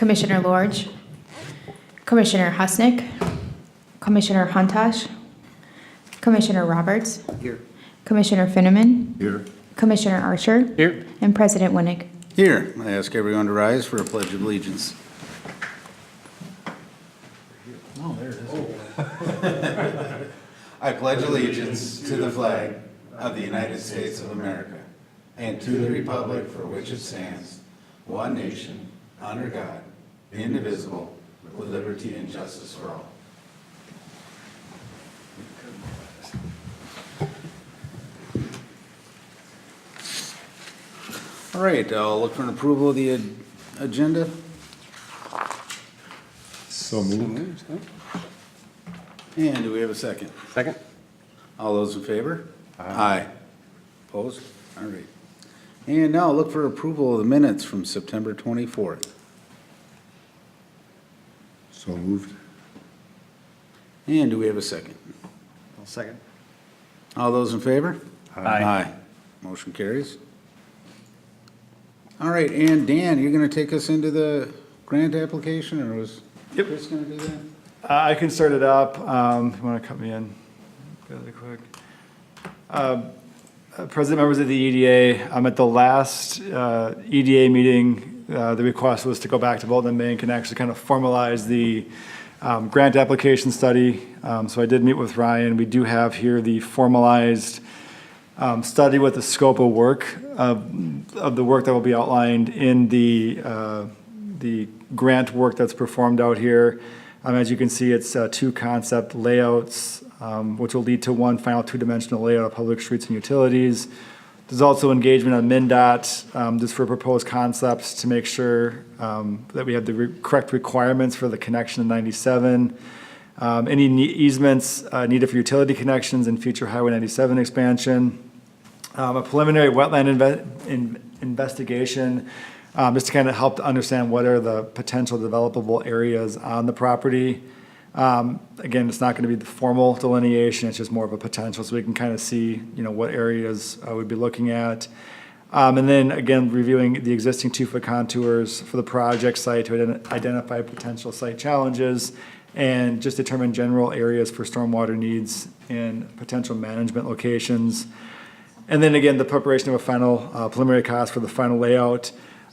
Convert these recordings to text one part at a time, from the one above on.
Commissioner Lorge, Commissioner Husnick, Commissioner Huntash, Commissioner Roberts, Here. Commissioner Finneman, Here. Commissioner Archer, Here. and President Winnick. Here, I ask everyone to rise for a pledge of allegiance. Oh, there it is. I pledge allegiance to the flag of the United States of America and to the republic for which it stands, one nation, under God, indivisible, with liberty and justice for all. All right, I'll look for an approval of the agenda. So moved. And do we have a second? Second? All those in favor? Aye. Opposed? All right. And now look for approval of the minutes from September 24th. So moved. And do we have a second? I'll second. All those in favor? Aye. Motion carries. All right, and Dan, you're gonna take us into the grant application, or was Yep. Chris gonna do that? I can start it up. If you want to cut me in really quick. President, members of the EDA, at the last EDA meeting, the request was to go back to Bolton Bank and actually kind of formalize the grant application study. So I did meet with Ryan. We do have here the formalized study with the scope of work of the work that will be outlined in the grant work that's performed out here. As you can see, it's two concept layouts, which will lead to one final two-dimensional layout of public streets and utilities. There's also engagement on MnDOT, just for proposed concepts to make sure that we have the correct requirements for the connection in 97. Any easements needed for utility connections and future Highway 97 expansion. A preliminary wetland investigation, just to kind of help to understand what are the potential developable areas on the property. Again, it's not going to be the formal delineation, it's just more of a potential, so we can kind of see, what areas we'd be looking at. And then again, reviewing the existing 2-foot contours for the project site to identify potential site challenges and just determine general areas for stormwater needs and potential management locations. And then again, the preparation of a final preliminary cost for the final layout.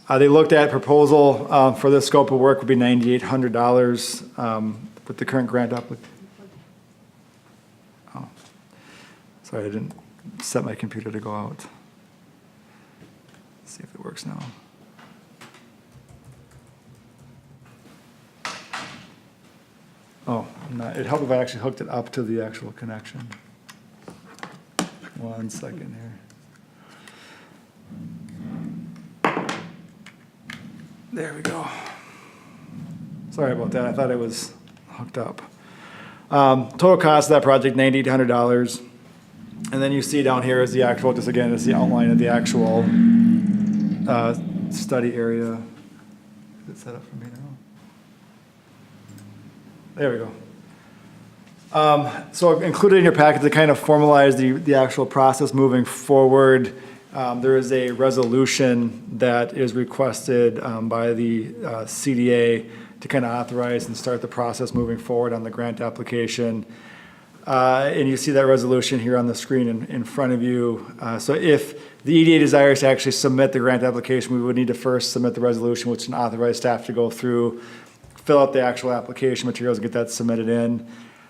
They looked at proposal for this scope of work would be $9,800 with the current grant application. Oh, sorry, I didn't set my computer to go out. Let's see if it works now. Oh, it'd help if I actually hooked it up to the actual connection. 1 second here. There we go. Sorry about that. I thought it was hooked up. Total cost of that project, $9,800. And then you see down here is the actual, just again, is the outline of the actual study area. Is it set up for me now? There we go. So included in your packet to kind of formalize the actual process moving forward, there is a resolution that is requested by the CDA to kind of authorize and start the process moving forward on the grant application. And you see that resolution here on the screen in front of you. So if the EDA desires to actually submit the grant application, we would need to first submit the resolution, which can authorize staff to go through, fill out the actual application materials, and get that submitted in.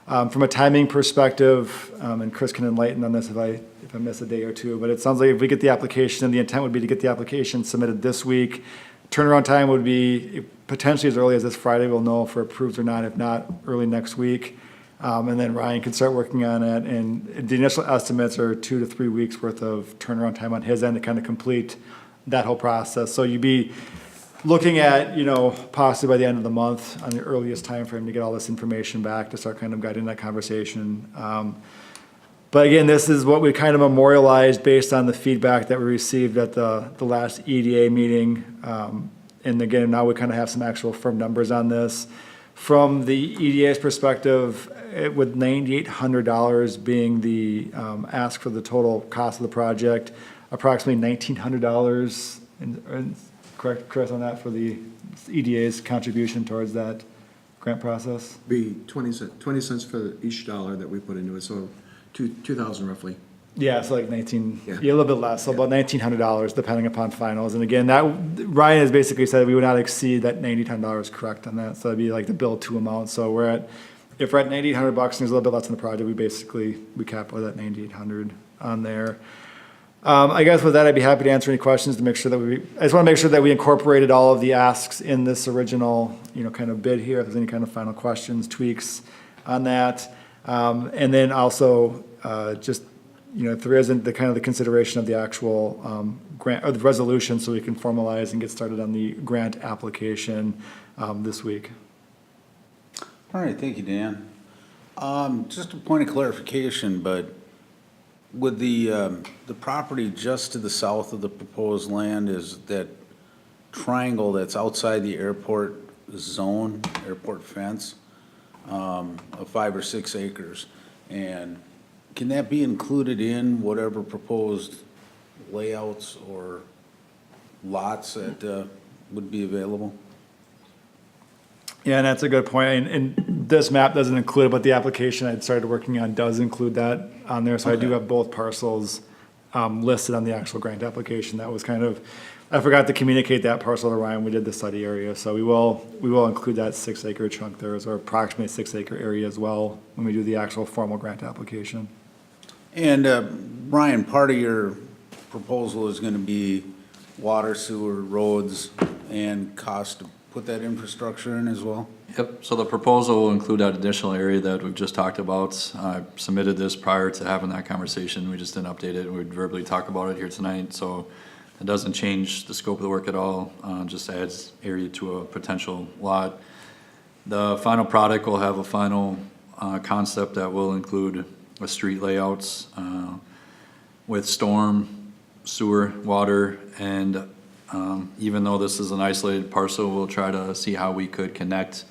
From a timing perspective, and Chris can enlighten on this if I miss a day or two, but it sounds like if we get the application, and the intent would be to get the application submitted this week. Turnaround time would be potentially as early as this Friday. We'll know if we're approved or not, if not, early next week. And then Ryan can start working on it. And the initial estimates are 2 to 3 weeks worth of turnaround time on his end to kind of complete that whole process. So you'd be looking at, possibly by the end of the month on the earliest time frame to get all this information back to start kind of guiding that conversation. But again, this is what we kind of memorialized based on the feedback that we received at the last EDA meeting. And again, now we kind of have some actual firm numbers on this. From the EDA's perspective, with $9,800 being the ask for the total cost of the project, approximately $1,900 in correct, Chris, on that for the EDA's contribution towards that grant process? Be 20 cents for each dollar that we put into it, so 2,000 roughly. Yeah, so like 19, Yeah. yeah, a little bit less, so about $1,900 depending upon finals. And again, that, Ryan has basically said we would not exceed that $1,900 correct on that. So that'd be like the bill to amount. So we're at, if we're at $1,900 and there's a little bit less in the project, we cap with that 9,800 on there. I guess with that, I'd be happy to answer any questions to make sure that I just want to make sure that we incorporated all of the asks in this original, kind of bid here. If there's any kind of final questions, tweaks on that. And then also, just, if there isn't the kind of the consideration of the actual, grant or the resolution, so we can formalize and get started on the grant application, this week. All right, thank you, Dan. Just a point of clarification, but with the property just to the south of the proposed land is that triangle that's outside the airport zone, airport fence, of 5 or 6 acres. And can that be included in whatever proposed layouts or lots that would be available? Yeah, and that's a good point. And this map doesn't include it, but the application I started working on does include that on there. So I do Okay. have both parcels listed on the actual grant application. That was kind of, I forgot to communicate that parcel to Ryan. We did the study area. So we will include that 6 acre chunk there, or approximately 6 acre area as well when we do the actual formal grant application. And Ryan, part of your proposal is going to be water, sewer, roads, and cost to put that infrastructure in as well? Yep, so the proposal will include that additional area that we've just talked about. I submitted this prior to having that conversation, we just didn't update it, we'd verbally talk about it here tonight, so it doesn't change the scope of the work at all, just adds area to a potential lot. The final product will have a final concept that will include a street layouts with storm, sewer, water, and even though this is an isolated parcel, we'll try to see how we could connect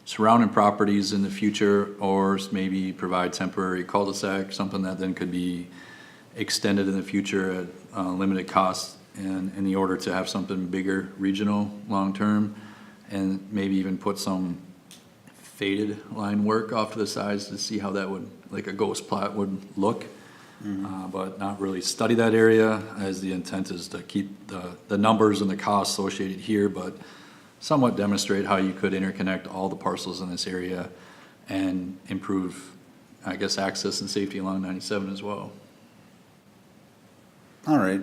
surrounding properties in the future, or maybe provide temporary cul-de-sac, something that then could be extended in the future at limited cost, and in the order to have something bigger, regional, long-term, and maybe even put some faded line work off to the sides to see how that would, like a ghost plot would look. But not really study that area, as the intent is to keep the numbers and the costs associated here, but somewhat demonstrate how you could interconnect all the parcels in this area and improve, I guess, access and safety along 97 as well. All right.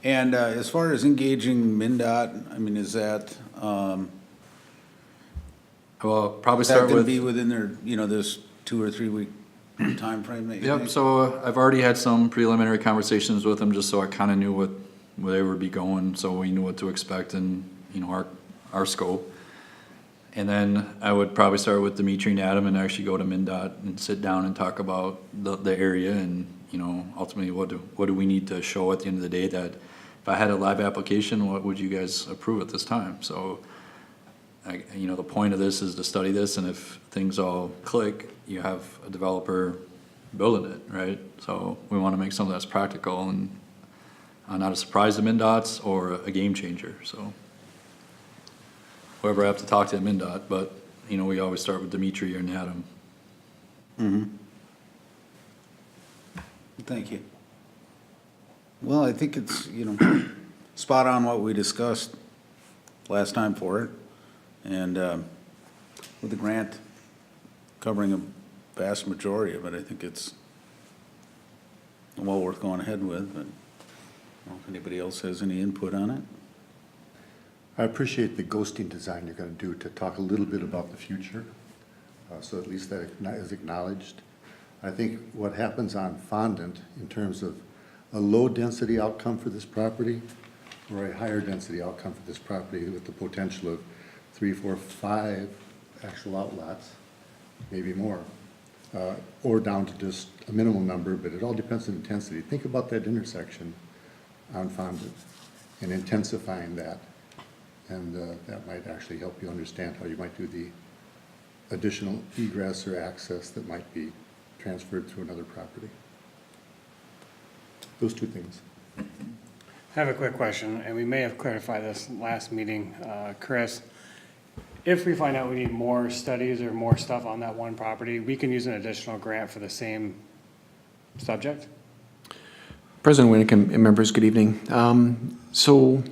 And as far as engaging MnDOT, I mean, is that, Well, probably is that start going to with. be within their, this 2 or 3 week timeframe that you Yep, think? so I've already had some preliminary conversations with them, just so I kind of knew where they would be going, so we knew what to expect and, our scope. And then I would probably start with Dimitri and Adam and actually go to MnDOT and sit down and talk about the area and, ultimately what do we need to show at the end of the day, that if I had a live application, what would you guys approve at this time? So, the point of this is to study this, and if things all click, you have a developer building it, right? So we want to make something that's practical and not a surprise to MnDOT's or a game changer, so. Whoever I have to talk to at MnDOT, but, we always start with Dimitri or Adam. Thank you. Well, I think it's, spot on what we discussed last time for it. And with the grant covering a vast majority of it, I think it's well worth going ahead with, but I don't know if anybody else has any input on it. I appreciate the ghosting design you're going to do to talk a little bit about the future, so at least that is acknowledged. I think what happens on Fondant in terms of a low-density outcome for this property or a higher-density outcome for this property with the potential of 3, 4, 5 actual outlots, maybe more, or down to just a minimal number, but it all depends on intensity. Think about that intersection on Fondant and intensifying that. And that might actually help you understand how you might do the additional egress or access that might be transferred through another property. Those two things. I have a quick question, and we may have clarified this last meeting. Chris, if we find out we need more studies or more stuff on that one property, we can use an additional grant for the same subject? President Winnick and members, good evening. So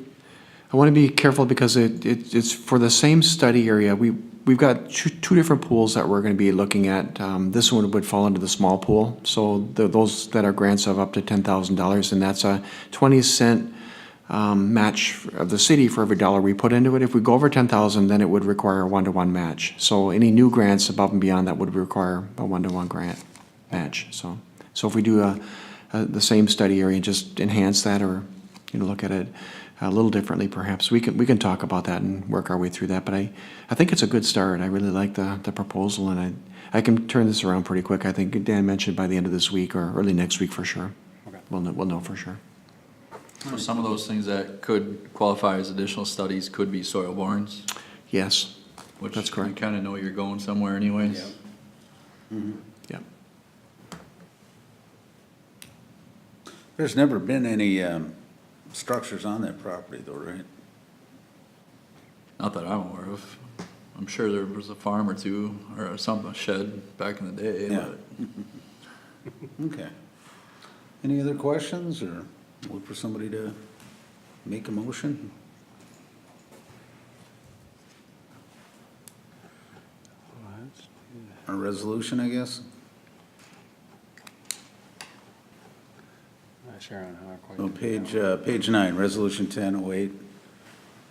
I want to be careful because it's for the same study area. We've got two different pools that we're going to be looking at. This one would fall into the small pool. So those that are grants of up to $10,000, and that's a 20-cent match of the city for every dollar we put into it. If we go over 10,000, then it would require a one-to-one match. So any new grants above and beyond that would require a one-to-one grant match. So if we do the same study area, just enhance that, or look at it a little differently, perhaps we can talk about that and work our way through that. But I think it's a good start. I really like the proposal, and I can turn this around pretty quick. I think Dan mentioned by the end of this week or early next week for sure. Okay. We'll know for sure. So some of those things that could qualify as additional studies could be soil borings, Yes, which that's you correct. kind of know you're going somewhere anyways. Yeah. There's never been any structures on that property though, right? Not that I'm aware of. I'm sure there was a farm or two, or a shed back in the day, Yeah. but Okay. Any other questions, or look for somebody to make a motion? A resolution, I guess? Not sure on how quite. No, page 9, resolution 1008,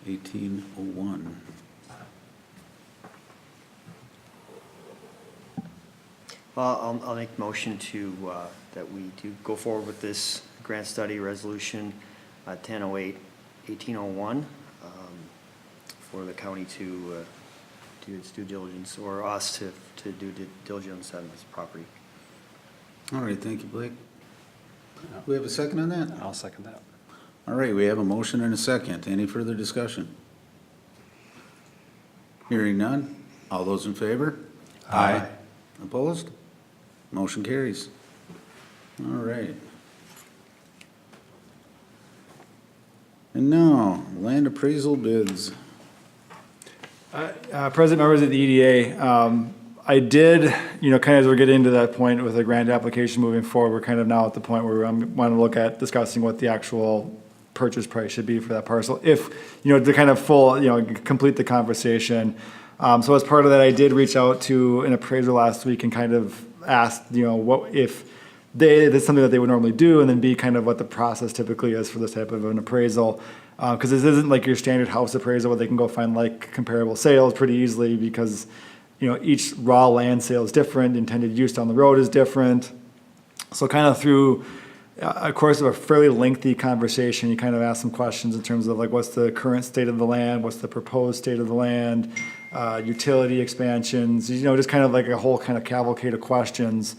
1801. Well, I'll make motion to, that we do go forward with this grant study resolution 1008, 1801, for the county to do its due diligence, or us to do due diligence on this property. All right, thank you, Blake. Do we have a second on that? I'll second that. All right, we have a motion and a second. Any further discussion? Hearing none. All those in favor? Aye. Opposed? Motion carries. All right. And now, land appraisal bids. President, members of the EDA, I did, kind of as we're getting to that point with the grant application moving forward, we're kind of now at the point where I want to look at discussing what the actual purchase price should be for that parcel, if, to kind of complete the conversation. So as part of that, I did reach out to an appraiser last week and kind of asked, what if that's something that they would normally do, and then B, kind of what the process typically is for this type of an appraisal. Because this isn't like your standard house appraisal where they can go find like comparable sales pretty easily, because each raw land sale is different, intended use down the road is different. So kind of through a course of a fairly lengthy conversation, you kind of ask some questions in terms of like, what's the current state of the land, what's the proposed state of the land, utility expansions, just kind of like a whole kind of cavalcade of questions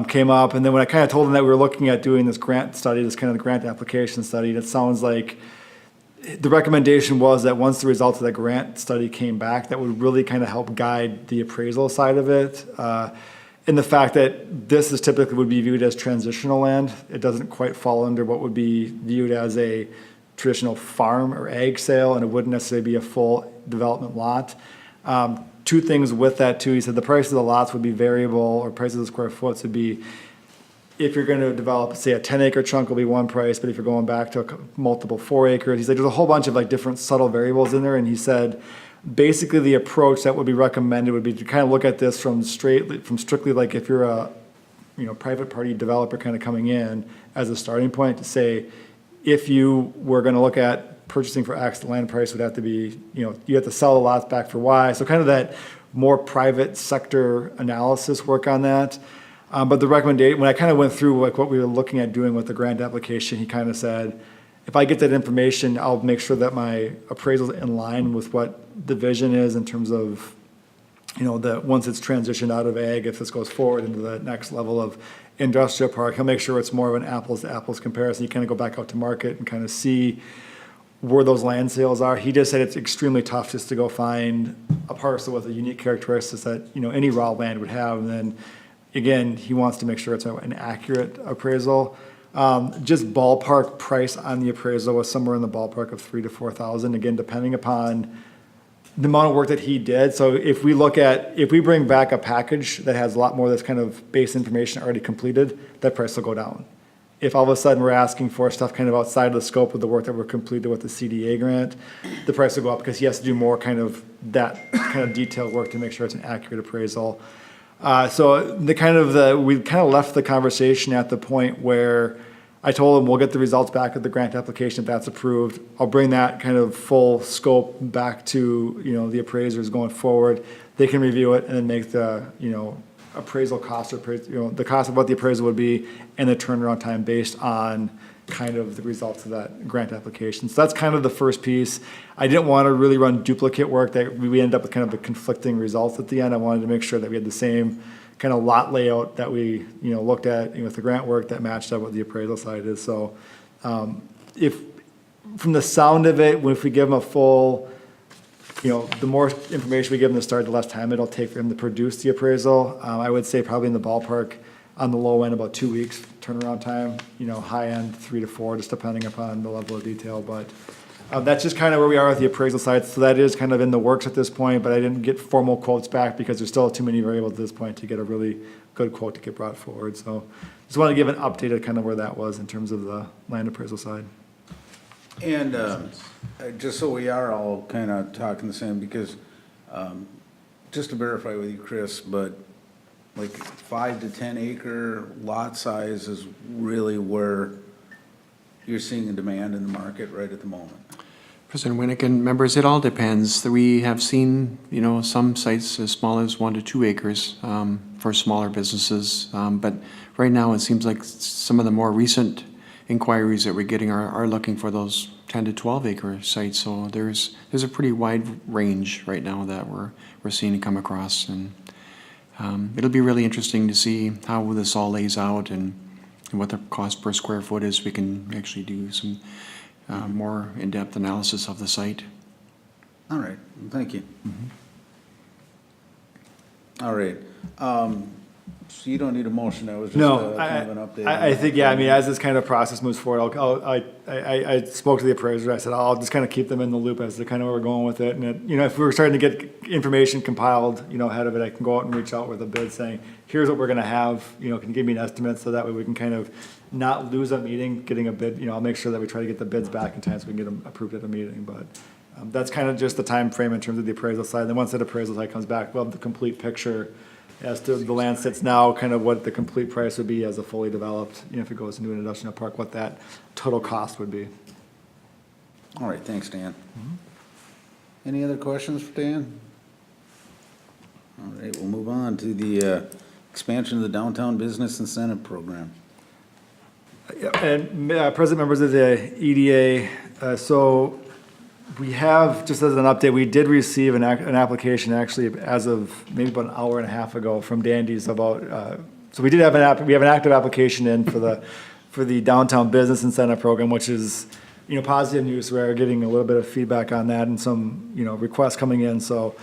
came up. And then when I kind of told them that we were looking at doing this grant study, this kind of the grant application study, it sounds like the recommendation was that once the results of the grant study came back, that would really kind of help guide the appraisal side of it. In the fact that this is typically would be viewed as transitional land. It doesn't quite fall under what would be viewed as a traditional farm or ag sale, and it wouldn't necessarily be a full development lot. Two things with that too. He said the price of the lots would be variable, or price of the square foot would be, if you're going to develop, say, a 10-acre chunk will be one price, but if you're going back to multiple 4 acres, he said there's a whole bunch of like different subtle variables in there. And he said basically the approach that would be recommended would be to kind of look at this from strictly like if you're a private party developer kind of coming in as a starting point, to say if you were going to look at purchasing for X, the land price would have to be, you have to sell the lots back for Y. So kind of that more private sector analysis work on that. But the recommendation, when I kind of went through like what we were looking at doing with the grant application, he kind of said, if I get that information, I'll make sure that my appraisal is in line with what the vision is in terms of, that once it's transitioned out of ag, if this goes forward into the next level of industrial park, he'll make sure it's more of an apples to apples comparison. You kind of go back out to market and kind of see where those land sales are. He just said it's extremely tough just to go find a parcel with a unique characteristics that, any raw land would have. And then again, he wants to make sure it's an accurate appraisal. Just ballpark price on the appraisal was somewhere in the ballpark of 3,000 to 4,000, again, depending upon the amount of work that he did. So if we bring back a package that has a lot more of this kind of base information already completed, that price will go down. If all of a sudden we're asking for stuff kind of outside of the scope of the work that we're completed with the CDA grant, the price will go up because he has to do more kind of that kind of detailed work to make sure it's an accurate appraisal. So we kind of left the conversation at the point where I told him we'll get the results back of the grant application if that's approved. I'll bring that kind of full scope back to, the appraisers going forward. They can review it and then make the, appraisal cost, the cost of what the appraisal would be and the turnaround time based on kind of the results of that grant application. So that's kind of the first piece. I didn't want to really run duplicate work that we ended up with kind of the conflicting results at the end. I wanted to make sure that we had the same kind of lot layout that we, looked at with the grant work that matched up what the appraisal side is. So if, from the sound of it, if we give them a full, the more information we give them to start, the less time it'll take for him to produce the appraisal. I would say probably in the ballpark, on the low end, about 2 weeks turnaround time, high end, 3 to 4, just depending upon the level of detail. But that's just kind of where we are with the appraisal side. So that is kind of in the works at this point, but I didn't get formal quotes back because there's still too many variables at this point to get a really good quote to get brought forward. So just want to give an update of kind of where that was in terms of the land appraisal side. And just so we are all kind of talking the same, because just to verify with you, Chris, but like 5 to 10 acre lot size is really where you're seeing a demand in the market right at the moment? President Winnick and members, it all depends. We have seen, some sites as small as 1 to 2 acres for smaller businesses. But right now, it seems like some of the more recent inquiries that we're getting are looking for those 10 to 12 acre sites. So there's a pretty wide range right now that we're seeing come across. And it'll be really interesting to see how this all lays out and what the cost per square foot is. We can actually do some more in-depth analysis of the site. All right, thank you. All right, so you don't need a motion, that was just No, kind of an update. I think, as this kind of process moves forward, I spoke to the appraiser. I said, I'll just kind of keep them in the loop as to kind of where we're going with it. And, if we're starting to get information compiled, ahead of it, I can go out and reach out with a bid saying, here's what we're going to have, can you give me an estimate so that way we can kind of not lose a meeting, getting a bid, I'll make sure that we try to get the bids back in time so we can get them approved at a meeting. But that's kind of just the time frame in terms of the appraisal side. And then once that appraisal side comes back, we'll have the complete picture as to the land sits now, kind of what the complete price would be as a fully developed, if it goes into an industrial park, what that total cost would be. All right, thanks, Dan. Any other questions for Dan? All right, we'll move on to the expansion of the Downtown Business Incentive Program. And President, members of the EDA, so we have, just as an update, we did receive an application actually as of maybe about an hour and a half ago from Dandy's about, so we did have we have an active application in for the Downtown Business Incentive Program, which is, positive news. We're getting a little bit of feedback on that and some, requests coming in. So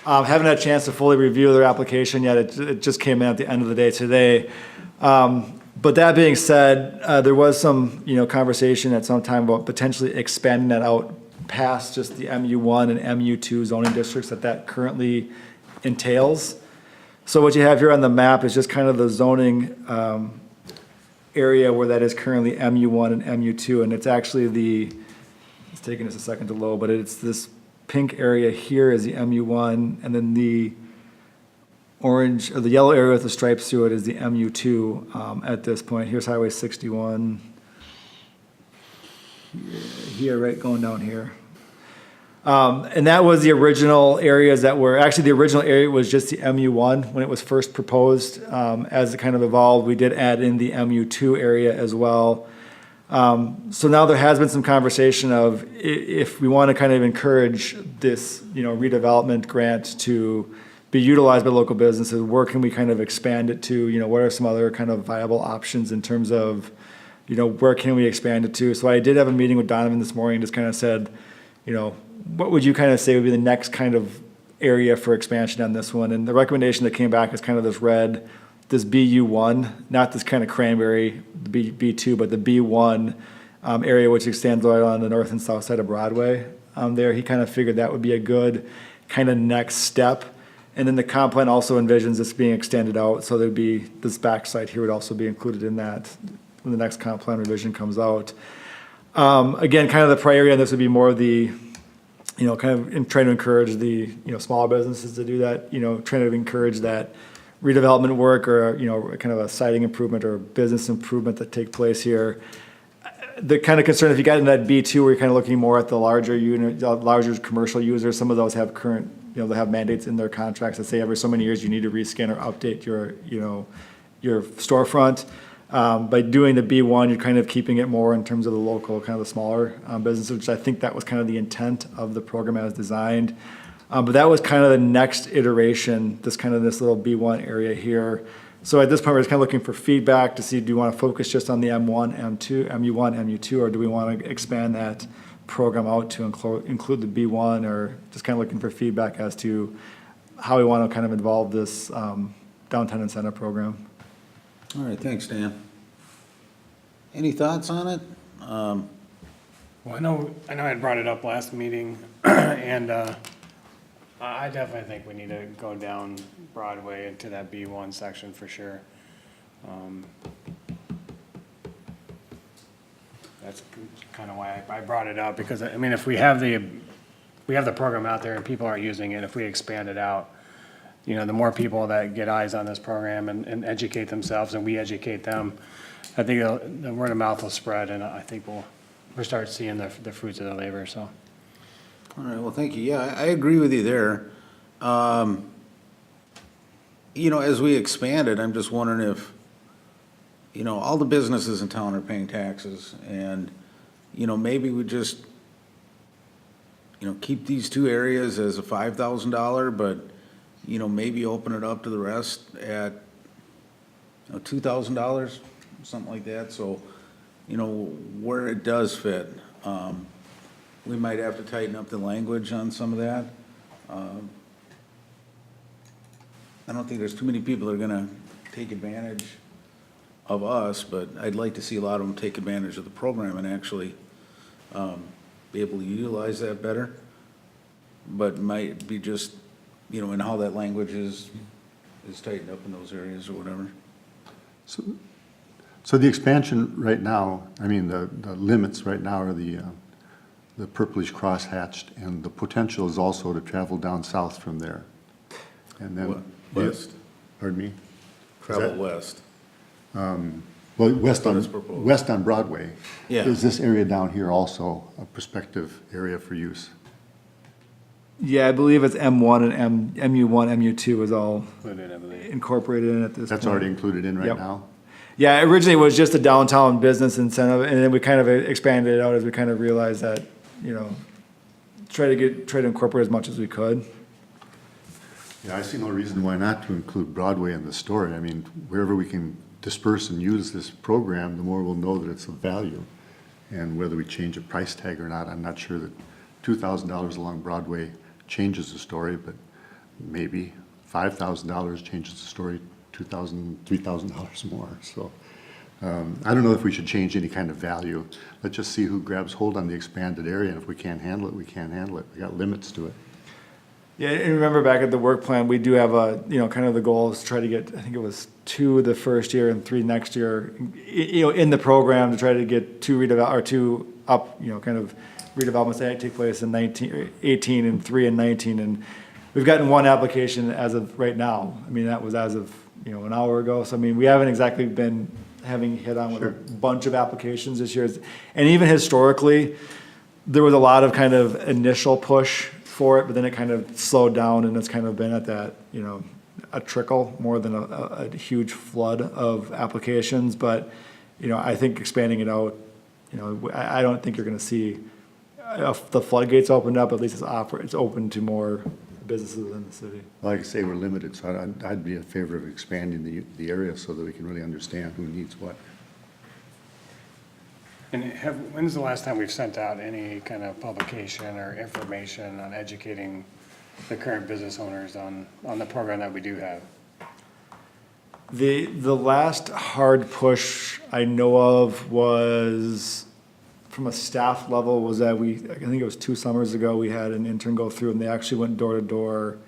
haven't had a chance to fully review their application yet. It just came in at the end of the day today. But that being said, there was some, conversation at some time about potentially expanding that out past just the MU1 and MU2 zoning districts that currently entails. So what you have here on the map is just kind of the zoning area where that is currently MU1 and MU2, and it's actually it's taking us a second to load, but it's this pink area here is the MU1, and then the orange, or the yellow area with the stripes through it is the MU2 at this point. Here's Highway 61. Here, right, going down here. And that was the original areas that were, actually the original area was just the MU1 when it was first proposed. As it kind of evolved, we did add in the MU2 area as well. So now there has been some conversation of if we want to kind of encourage this, redevelopment grant to be utilized by local businesses, where can we kind of expand it to, what are some other kind of viable options in terms of, where can we expand it to? So I did have a meeting with Donovan this morning, just kind of said, what would you kind of say would be the next kind of area for expansion on this one? And the recommendation that came back is kind of this red this BU1, not this kind of cranberry B2, but the B1 area which extends right on the north and south side of Broadway. There, he kind of figured that would be a good kind of next step. And then the comp plan also envisions this being extended out, so there'd be, this backside here would also be included in that when the next comp plan revision comes out. Again, kind of the priority on this would be more of the, kind of trying to encourage the, smaller businesses to do that, trying to encourage that redevelopment work or, kind of a siding improvement or business improvement that take place here. The kind of concern, if you got in that B2 where you're kind of looking more at the larger unit, larger commercial users, some of those have current, they have mandates in their contracts that say every so many years you need to rescan or update your, your storefront. By doing the B1, you're kind of keeping it more in terms of the local, kind of the smaller businesses, which I think that was kind of the intent of the program as designed. But that was kind of the next iteration, this little B1 area here. So at this point, we're just kind of looking for feedback to see, do you want to focus just on the M1, M2, MU1, MU2, or do we want to expand that program out to include the B1, or just kind of looking for feedback as to how we want to kind of involve this downtown incentive program. All right, thanks, Dan. Any thoughts on it? Well, I know I brought it up last meeting, and I definitely think we need to go down Broadway into that B1 section for sure. That's kind of why I brought it up, because, I mean, if we have the program out there and people aren't using it, if we expand it out, the more people that get eyes on this program and educate themselves and we educate them, I think the word of mouth will spread, and I think we'll start seeing the fruits of the labor, so. All right, well, thank you. Yeah, I agree with you there. As we expand it, I'm just wondering if, all the businesses in town are paying taxes, and, maybe we just, keep these two areas as a $5,000, but, maybe open it up to the rest at, $2,000, something like that, so, where it does fit. We might have to tighten up the language on some of that. I don't think there's too many people that are gonna take advantage of us, but I'd like to see a lot of them take advantage of the program and actually be able to utilize that better. But might be just, in how that language is tightened up in those areas or whatever. So the expansion right now, I mean, the limits right now are the purplish cross-hatched, and the potential is also to travel down south from there. And then West. Pardon me? Travel west. Well, west on Broadway. Yeah. Is this area down here also a prospective area for use? Yeah, I believe it's M1 and MU1, MU2 is all Included, I believe. incorporated in at this point. That's already included in right Yep. now? Yeah, originally it was just a downtown business incentive, and then we kind of expanded it out as we kind of realized that, try to incorporate as much as we could. Yeah, I see no reason why not to include Broadway in the story. I mean, wherever we can disperse and use this program, the more we'll know that it's of value. And whether we change a price tag or not, I'm not sure that $2,000 along Broadway changes the story, but maybe $5,000 changes the story, $2,000, $3,000 more. So I don't know if we should change any kind of value. Let's just see who grabs hold on the expanded area, and if we can't handle it, we can't handle it. We got limits to it. Yeah, and remember back at the work plan, we do have kind of the goal is to try to get, I think it was 2 the first year and 3 next year, in the program to try to get 2 kind of redevelopments that take place in 18 and 3 and 19. And we've gotten 1 application as of right now. I mean, that was as of, an hour ago. So, I mean, we haven't exactly been having hit on with a bunch of applications this year. And even historically, there was a lot of kind of initial push for it, but then it kind of slowed down, and it's kind of been at that, a trickle more than a huge flood of applications. But, I think expanding it out, I don't think you're going to see the floodgates opened up. At least it's open to more businesses in the city. Like I say, we're limited, so I'd be in favor of expanding the area so that we can really understand who needs what. And when's the last time we've sent out any kind of publication or information on educating the current business owners on the program that we do have? The last hard push I know of was from a staff level was that I think it was 2 summers ago, we had an intern go through and they actually went door to door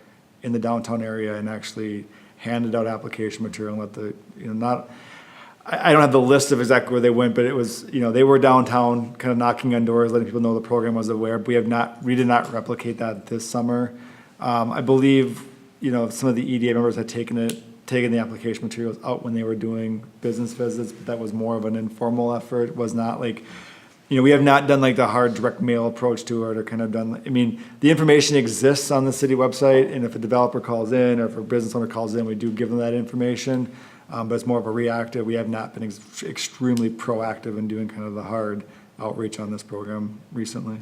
in the downtown area and actually handed out application material and let the, I don't have the list of exactly where they went, but it was, they were downtown, kind of knocking on doors, letting people know the program was aware. We did not replicate that this summer. I believe, some of the EDA members had taken the application materials out when they were doing business visits, but that was more of an informal effort. It was not like, we have not done like the hard direct mail approach to it or kind of done, the information exists on the city website, and if a developer calls in or if a business owner calls in, we do give them that information. But it's more of a reactive. We have not been extremely proactive in doing kind of the hard outreach on this program recently.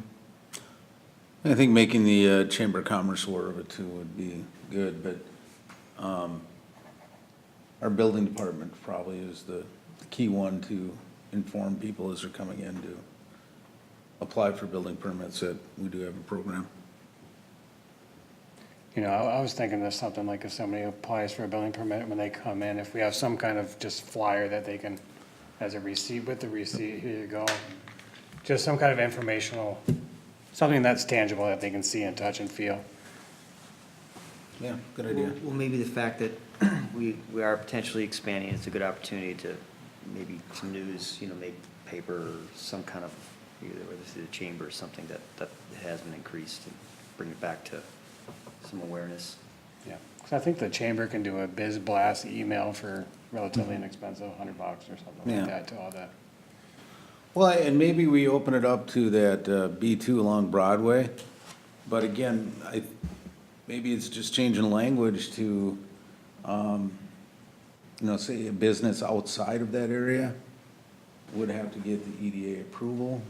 I think making the Chamber of Commerce aware of it too would be good, but our building department probably is the key one to inform people as they're coming in to apply for building permits that we do have a program. I was thinking of something like if somebody applies for a building permit, when they come in, if we have some kind of just flyer that they can, as a receipt, with the receipt, here you go. Just some kind of informational, something that's tangible that they can see and touch and feel. Yeah, good idea. Well, maybe the fact that we are potentially expanding, it's a good opportunity to maybe some news, make paper or some kind of, either whether it's the chamber or something that has been increased and bring it back to some awareness. Yeah, because I think the chamber can do a biz blast email for relatively inexpensive, $100 or something Yeah. like that to all that. Well, and maybe we open it up to that B2 along Broadway, but again, maybe it's just changing language to, say a business outside of that area would have to get the EDA approval,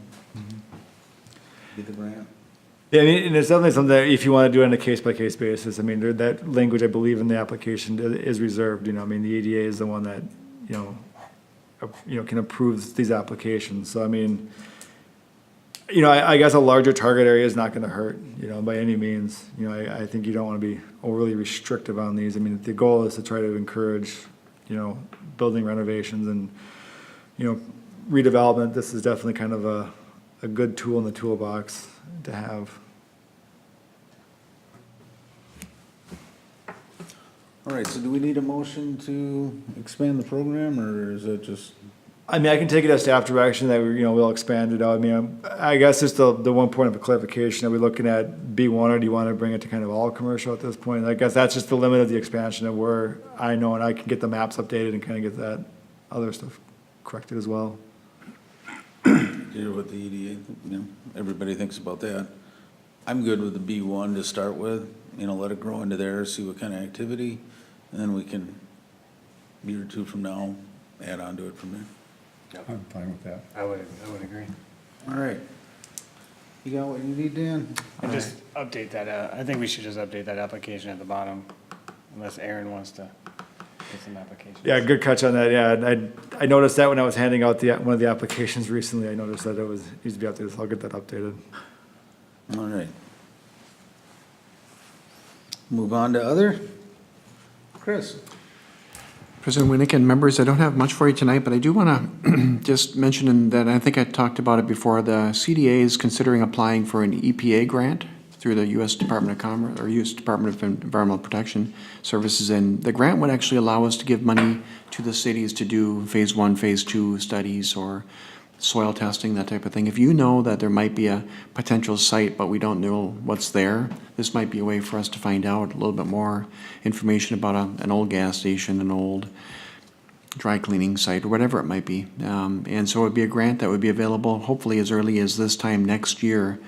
get the grant. Yeah, and it's definitely something that if you want to do it on a case-by-case basis, that language, I believe, in the application is reserved, the EDA is the one that, can approve these applications, so I guess a larger target area is not gonna hurt, by any means. I think you don't wanna be overly restrictive on these. The goal is to try to encourage, building renovations and, redevelopment. This is definitely kind of a good tool in the toolbox to have. All right, so do we need a motion to expand the program, or is it just? I can take it as staff direction that we'll expand it out. I guess just the one point of clarification, are we looking at B1 or do you want to bring it to kind of all commercial at this point? I guess that's just the limit of the expansion of where I know, and I can get the maps updated and kind of get that other stuff corrected as well. Hear what the EDA, everybody thinks about that. I'm good with the B1 to start with, let it grow into there, see what kind of activity, and then we can, a year or two from now, add on to it from there. I'm fine with that. I would agree. All right. You got what you need, Dan? And just update that, I think we should just update that application at the bottom, unless Aaron wants to get some applications. Yeah, good catch on that. Yeah, I noticed that when I was handing out one of the applications recently. I noticed that needs to be updated, so I'll get that updated. All right. Move on to other. Chris? President Winnick and members, I don't have much for you tonight, but I do want to just mention that I think I talked about it before. The CDA is considering applying for an EPA grant through the U.S. Department of Commerce or U.S. Department of Environmental Protection Services, and the grant would actually allow us to give money to the cities to do phase 1, phase 2 studies or soil testing, that type of thing. If you know that there might be a potential site, but we don't know what's there, this might be a way for us to find out a little bit more information about an old gas station, an old dry cleaning site, or whatever it might be. And so it would be a grant that would be available hopefully as early as this time next year.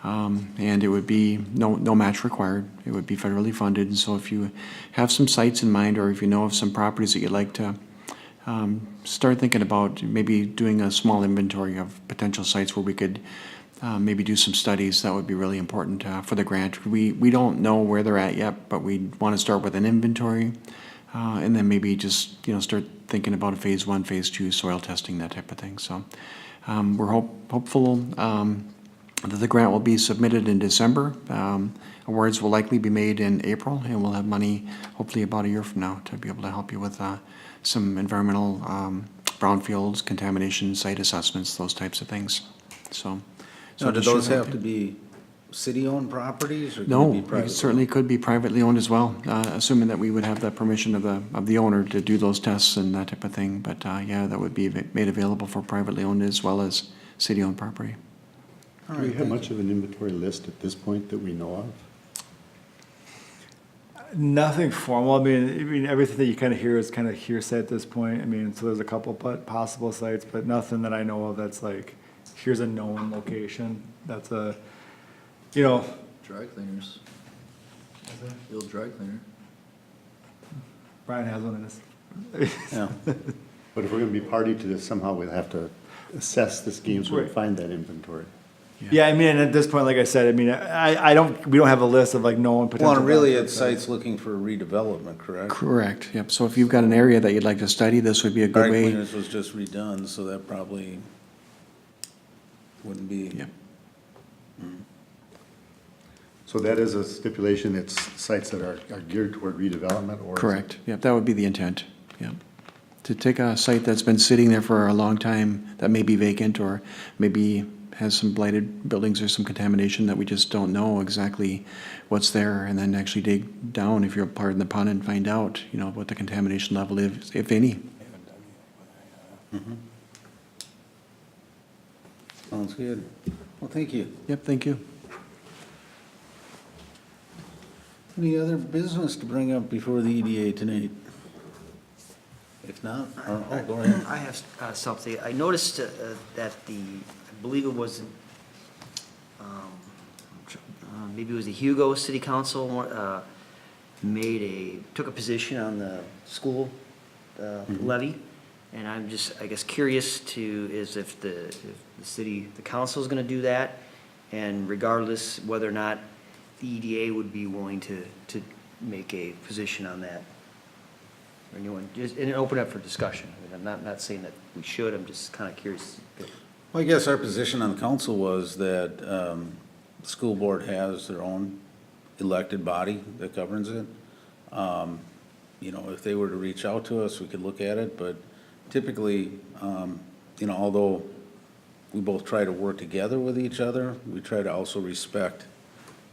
And it would be no match required. It would be federally funded. And so if you have some sites in mind, or if you know of some properties that you'd like to start thinking about maybe doing a small inventory of potential sites where we could maybe do some studies, that would be really important for the grant. We don't know where they're at yet, but we want to start with an inventory and then maybe just start thinking about a phase 1, phase 2 soil testing, that type of thing. So we're hopeful that the grant will be submitted in December. Awards will likely be made in April, and we'll have money hopefully about a year from now to be able to help you with some environmental brownfields, contamination, site assessments, those types of things. So. So do it should those have help to you. be city-owned properties, or can No, it be it private? certainly could be privately owned as well, assuming that we would have the permission of the owner to do those tests and that type of thing. But yeah, that would be made available for privately owned as well as city-owned property. Do we have much of an inventory list at this point that we know of? Nothing formal. I mean, everything that you kind of hear is kind of hearsay at this point. I mean, so there's a couple possible sites, but nothing that I know of that's like, here's a known location. That's a, you know, Dry cleaners. The old dry cleaner. Brian has one in his. Yeah. But if we're gonna be party to this, somehow we'll have to assess the schemes so we Right. find that inventory. Yeah, I mean, and at this point, like I said, I mean, we don't have a list of like known potential. Well, and really, brownfield it's sites looking for redevelopment, correct? Correct, yep. So if you've got an area that you'd like to study, this would be a Dry good way. cleaners was just redone, so that probably wouldn't be. Yep. So that is a stipulation, it's sites that are geared toward redevelopment or? is it- Correct, yep, that would be the intent, yep. To take a site that's been sitting there for a long time, that may be vacant, or maybe has some blighted buildings or some contamination that we just don't know exactly what's there, and then actually dig down, if you're part of the pond, and find out, you know, what the contamination level is, if any. Sounds good. Well, thank you. Yep, thank you. Any other business to bring up before the EDA tonight? If not, go ahead. I have something. I noticed that I believe it was, maybe it was the Hugo City Council, took a position on the school levy. And I'm just, I guess, curious if the council is going to do that, and regardless whether or not the EDA would be willing to make a position on that. Or anyone, and open up for discussion. I mean, I'm not saying that we should, I'm just kind of curious. Well, I guess our position on the council was that the school board has their own elected body that governs it. You know, if they were to reach out to us, we could look at it, but typically, you know, although we both try to work together with each other, we try to also respect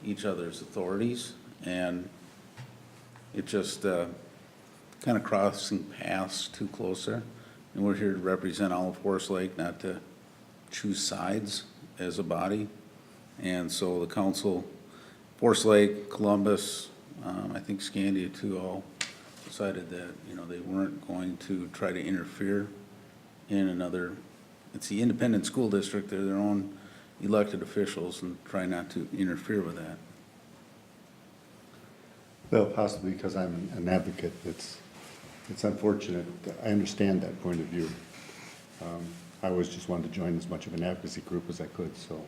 each other's authorities, and it just kind of crossing paths too close there. And we're here to represent all of Forest Lake, not to choose sides as a body. And so the council, Forest Lake, Columbus, I think Scandia too, all decided that, you know, they weren't going to try to interfere in another, it's the independent school district, they're their own elected officials, and try not to interfere with that. Well, possibly because I'm an advocate, it's unfortunate. I understand that point of view. I always just wanted to join as much of an advocacy group as I could, so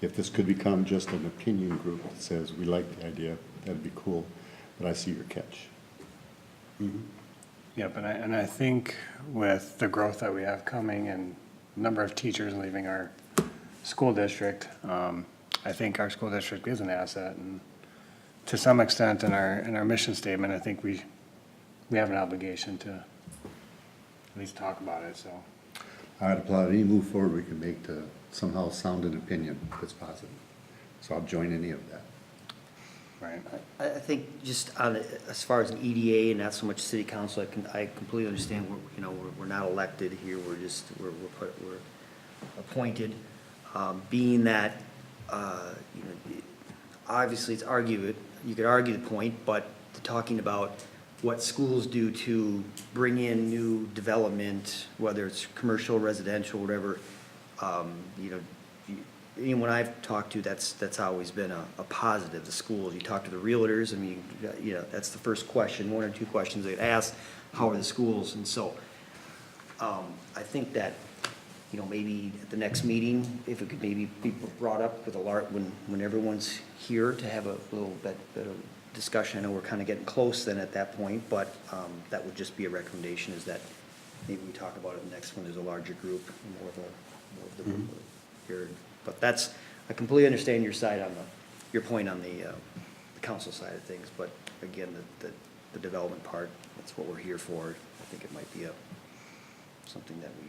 if this could become just an opinion group that says, we like the idea, that'd be cool, but I see your catch. Yep, and I think with the growth that we have coming and number of teachers leaving our school district, I think our school district is an asset, and to some extent in our mission statement, I think we have an obligation to at least talk about it, so. I'd applaud any move forward we can make to somehow sound an opinion that's positive. So I'll join any of that. Right. I think just as far as an EDA and not so much city council, I completely understand, we're not elected here, we're appointed. Being that, obviously you could argue the point, but talking about what schools do to bring in new development, whether it's commercial, residential, whatever, anyone I've talked to, that's always been a positive, the schools. You talk to the realtors, I mean, that's the first question, one or two questions they'd ask, how are the schools? And so, I think that, maybe at the next meeting, if it could maybe be brought up with when everyone's here to have a little bit of discussion. I know we're kind of getting close then at that point, but that would just be a recommendation, is that maybe we talk about it the next one as a larger group, more of the here. But that's, I completely understand your side on your point on the council side of things, but again, the development part, that's what we're here for. I think it might be something that we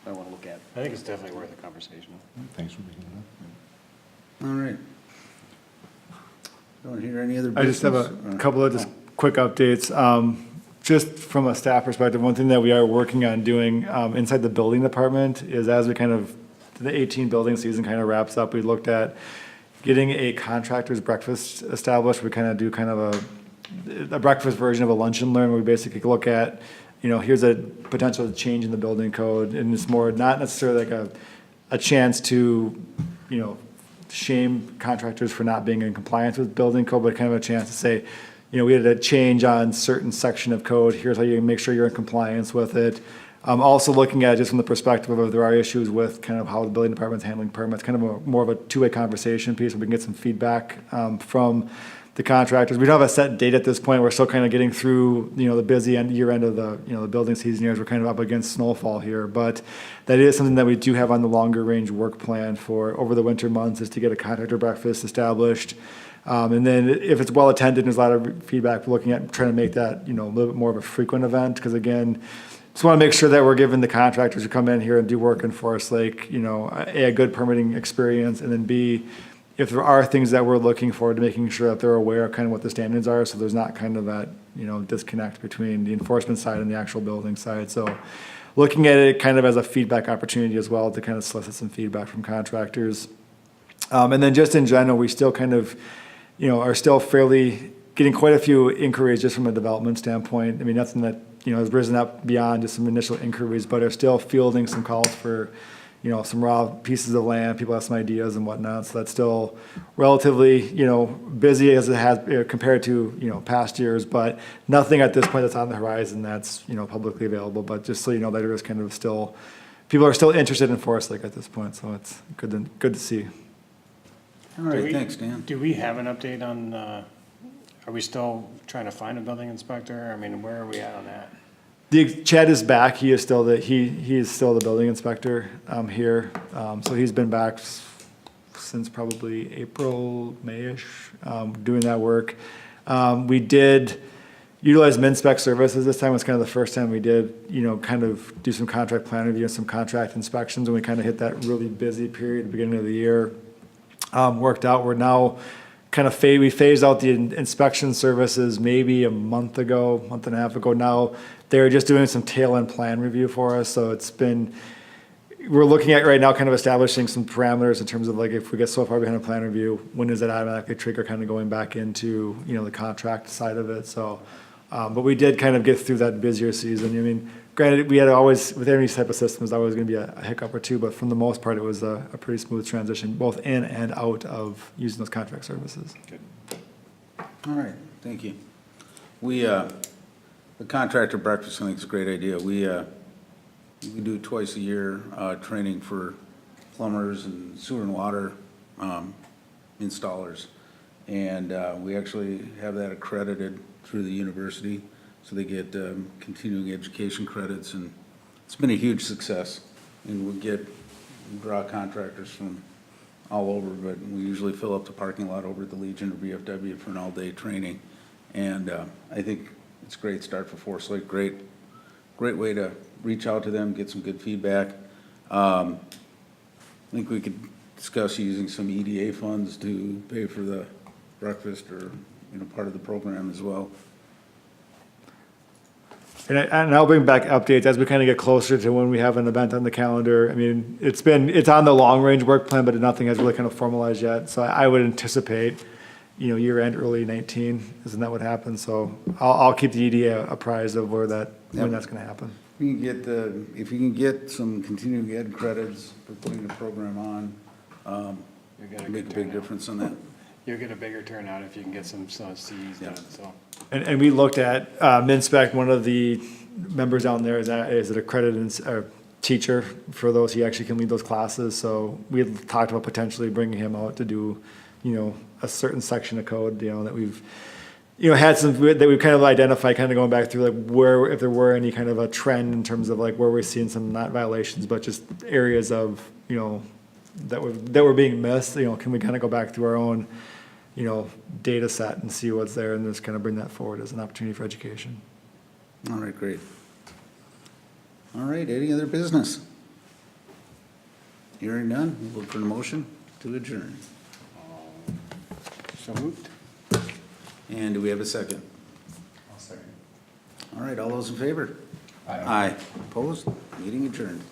might want to look at. I think it's definitely worth a conversation. Thanks for bringing it up. All right. Don't hear any other I just business? have a couple of just quick updates. Just from a staff perspective, one thing that we are working on doing inside the building department is as we kind of, the 18 building season kind of wraps up, we looked at getting a contractor's breakfast established. We kind of do kind of a breakfast version of a lunch and learn where we basically look at, here's a potential change in the building code. And it's more, not necessarily like a chance to, shame contractors for not being in compliance with building code, but kind of a chance to say, we had a change on certain section of code. Here's how you make sure you're in compliance with it. Also looking at it just from the perspective of if there are issues with kind of how the building department's handling permits, kind of more of a two-way conversation piece where we can get some feedback from the contractors. We don't have a set date at this point. We're still kind of getting through, the busy year end of the, the building season here as we're kind of up against snowfall here. But that is something that we do have on the longer range work plan for over the winter months, is to get a contractor breakfast established. And then if it's well attended, there's a lot of feedback, we're looking at trying to make that, a little bit more of a frequent event. Because again, just want to make sure that we're giving the contractors who come in here and do work for us, like, a good permitting experience, and then B, if there are things that we're looking for, to making sure that they're aware of kind of what the standards are, so there's not kind of that, disconnect between the enforcement side and the actual building side. So looking at it kind of as a feedback opportunity as well, to kind of solicit some feedback from contractors. And then just in general, we still kind of, are still fairly getting quite a few inquiries just from a development standpoint. I mean, nothing that, has risen up beyond just some initial inquiries, but are still fielding some calls for, some raw pieces of land. People have some ideas and whatnot. So that's still relatively, busy as it has compared to, past years, but nothing at this point that's on the horizon that's, publicly available. But just so you know, that there is kind of still, people are still interested in Forest Lake at this point. So it's good to see. All right, thanks, Dan. Do we have an update on, are we still trying to find a building inspector? I mean, where are we at on that? Chad is back. He is still he is still the building inspector here. So he's been back since probably April, May-ish, doing that work. We did utilize MinSpec services. This time was kind of the first time we did, kind of do some contract plan review and some contract inspections, and we kind of hit that really busy period at the beginning of the year. Worked out. We're now kind of we phased out the inspection services maybe a month and a half ago. Now they're just doing some tail end plan review for us. So we're looking at right now kind of establishing some parameters in terms of like, if we get so far behind a plan review, when does that automatically trigger kind of going back into, the contract side of it. So, but we did kind of get through that busier season. I mean, granted, we had always, with any type of system, there's always going to be a hiccup or two, but for the most part, it was a pretty smooth transition, both in and out of using those contract services. Good. All right, thank you. The contractor breakfast, I think is a great idea. We do twice a year, training for plumbers and sewer and water, installers. And, we actually have that accredited through the university. So they get continuing education credits, and it's been a huge success. And we draw contractors from all over, but we usually fill up the parking lot over at the Legion or VFW for an all-day training. And I think it's a great start for Forest Lake. Great way to reach out to them, get some good feedback. I think we could discuss using some EDA funds to pay for the breakfast or, part of the program as well. And I'll bring back updates as we kind of get closer to when we have an event on the calendar. I mean, it's on the long range work plan, but nothing has really kind of formalized yet. So I would anticipate, year end, early 19, isn't that what happens? So I'll keep the EDA apprised of when that's going to happen. If you can get some continuing ed credits for putting the program on, make a big difference on that. You'll get a bigger turnout if you can get some CEs done, so. And we looked at MinSpec. One of the members down there is an accredited teacher for those. He actually can lead those classes. So we had talked about potentially bringing him out to do, a certain section of code, that we've, had some that we've kind of identified, kind of going back through like where, if there were any kind of a trend in terms of like where we're seeing some not violations, but just areas of, that were being missed, can we kind of go back to our own, data set and see what's there and just kind of bring that forward as an opportunity for education. All right, great. All right, any other business? Hearing none, we'll look for a motion to adjourn. So moved. And do we have a second? I'll second. All right, all those in favor? Aye. Opposed? Meeting adjourned.